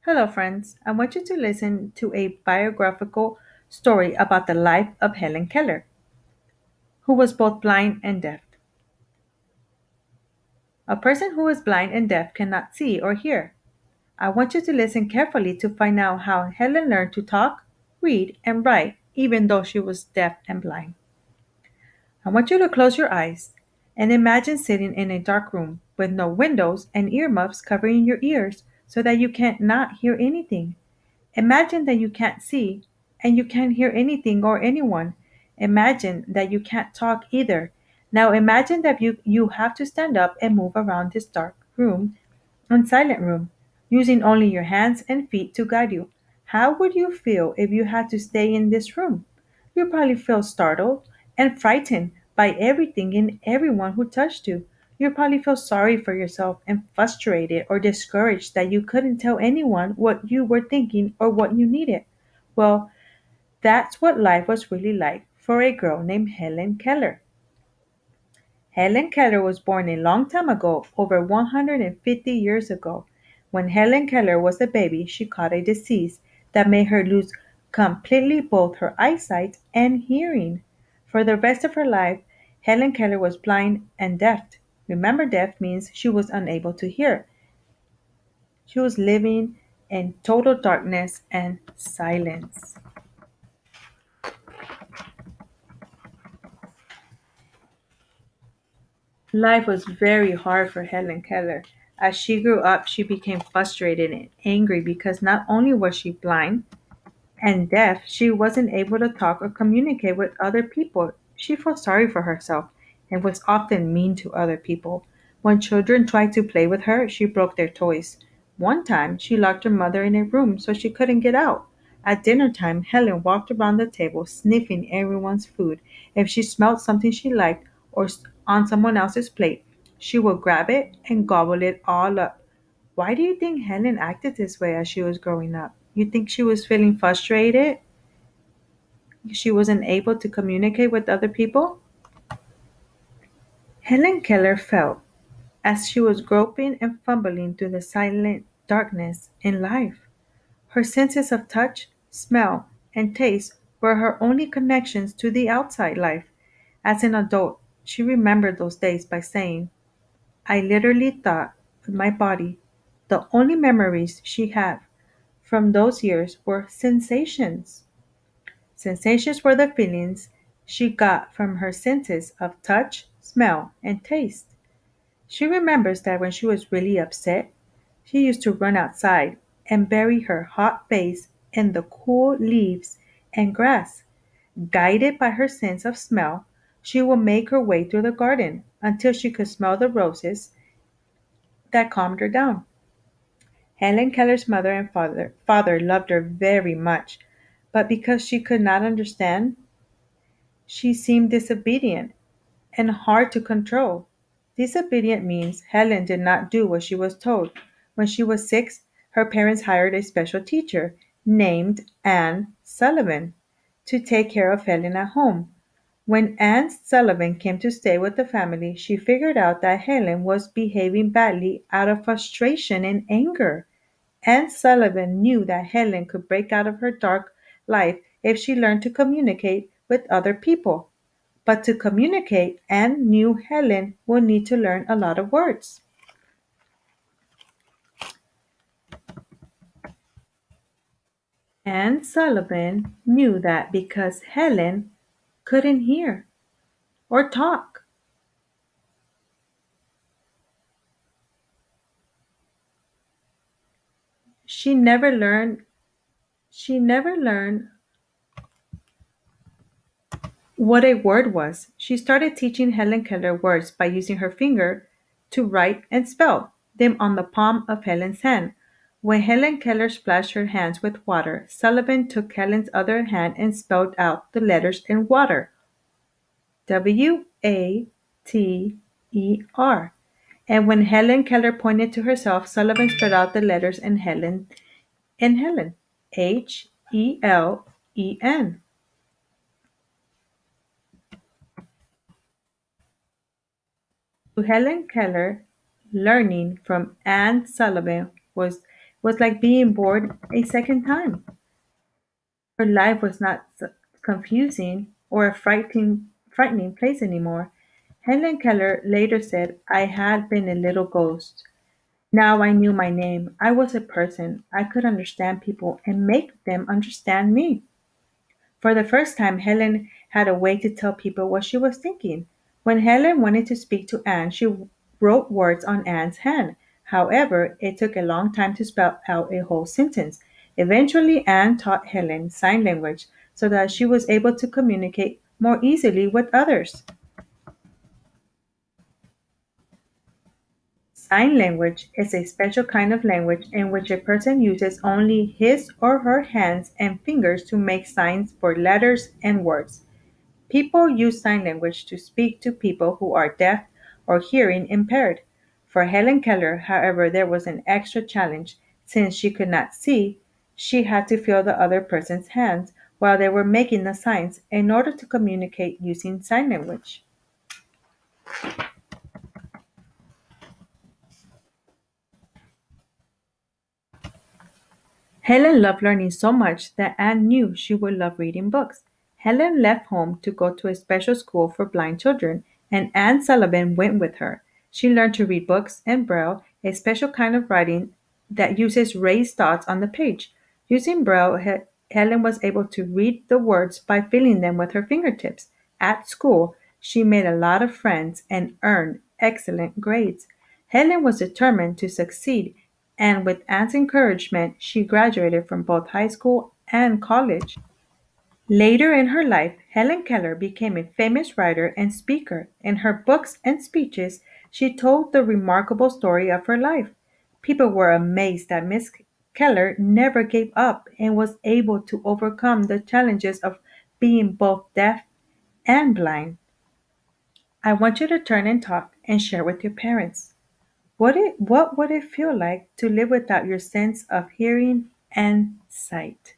Hello, friends. I want you to listen to a biographical story about the life of Helen Keller, who was both blind and deaf. A person who is blind and deaf cannot see or hear. I want you to listen carefully to find out how Helen learned to talk, read, and write, even though she was deaf and blind. I want you to close your eyes and imagine sitting in a dark room with no windows and earmuffs covering your ears so that you can't not hear anything. Imagine that you can't see and you can't hear anything or anyone. Imagine that you can't talk either. Now imagine that you have to stand up and move around this dark room and silent room, using only your hands and feet to guide you. How would you feel if you had to stay in this room? You'd probably feel startled and frightened by everything and everyone who touched you. You'd probably feel sorry for yourself and frustrated or discouraged that you couldn't tell anyone what you were thinking or what you needed. Well, that's what life was really like for a girl named Helen Keller. Helen Keller was born a long time ago, over 150 years ago. When Helen Keller was a baby, she caught a disease that made her lose completely both her eyesight and hearing. For the rest of her life, Helen Keller was blind and deaf. Remember, deaf means she was unable to hear. She was living in total darkness and silence. Life was very hard for Helen Keller. As she grew up, she became frustrated and angry because not only was she blind and deaf, she wasn't able to talk or communicate with other people. She felt sorry for herself and was often mean to other people. When children tried to play with her, she broke their toys. One time, she locked her mother in a room so she couldn't get out. At dinner time, Helen walked around the table sniffing everyone's food. If she smelled something she liked or on someone else's plate, she would grab it and gobble it all up. Why do you think Helen acted this way as she was growing up? You think she was feeling frustrated? She wasn't able to communicate with other people? Helen Keller felt as she was groping and fumbling through the silent darkness in life. Her senses of touch, smell, and taste were her only connections to the outside life. As an adult, she remembered those days by saying, I literally thought with my body. The only memories she had from those years were sensations. Sensations were the feelings she got from her senses of touch, smell, and taste. She remembers that when she was really upset, she used to run outside and bury her hot face in the cool leaves and grass. Guided by her sense of smell, she would make her way through the garden until she could smell the roses that calmed her down. Helen Keller's mother and father loved her very much, but because she could not understand, she seemed disobedient and hard to control. Disobedient means Helen did not do what she was told. When she was 6, her parents hired a special teacher named Anne Sullivan to take care of Helen at home. When Anne Sullivan came to stay with the family, she figured out that Helen was behaving badly out of frustration and anger. Anne Sullivan knew that Helen could break out of her dark life if she learned to communicate with other people. But to communicate, Anne knew Helen would need to learn a lot of words. Anne Sullivan knew that because Helen couldn't hear or talk, she never learned she never learned what a word was. She started teaching Helen Keller words by using her finger to write and spell them on the palm of Helen's hand. When Helen Keller splashed her hands with water, Sullivan took Helen's other hand and spelled out the letters in water. Water. And when Helen Keller pointed to herself, Sullivan spread out the letters in Helen. Helen. To Helen Keller, learning from Anne Sullivan was was like being born a second time. Her life was not confusing or a frightening place anymore. Helen Keller later said, I had been a little ghost. Now I knew my name. I was a person. I could understand people and make them understand me. For the first time, Helen had a way to tell people what she was thinking. When Helen wanted to speak to Anne, she wrote words on Anne's hand. However, it took a long time to spell out a whole sentence. Eventually, Anne taught Helen sign language so that she was able to communicate more easily with others. Sign language is a special kind of language in which a person uses only his or her hands and fingers to make signs for letters and words. People use sign language to speak to people who are deaf or hearing impaired. For Helen Keller, however, there was an extra challenge. Since she could not see, she had to feel the other person's hands while they were making the signs in order to communicate using sign language. Helen loved learning so much that Anne knew she would love reading books. Helen left home to go to a special school for blind children, and Anne Sullivan went with her. She learned to read books and Braille, a special kind of writing that uses raised dots on the page. Using Braille, Helen was able to read the words by feeling them with her fingertips. At school, she made a lot of friends and earned excellent grades. Helen was determined to succeed, and with Anne's encouragement, she graduated from both high school and college. Later in her life, Helen Keller became a famous writer and speaker. In her books and speeches, she told the remarkable story of her life. People were amazed that Miss Keller never gave up and was able to overcome the challenges of being both deaf and blind. I want you to turn and talk and share with your parents. What would it feel like to live without your sense of hearing and sight?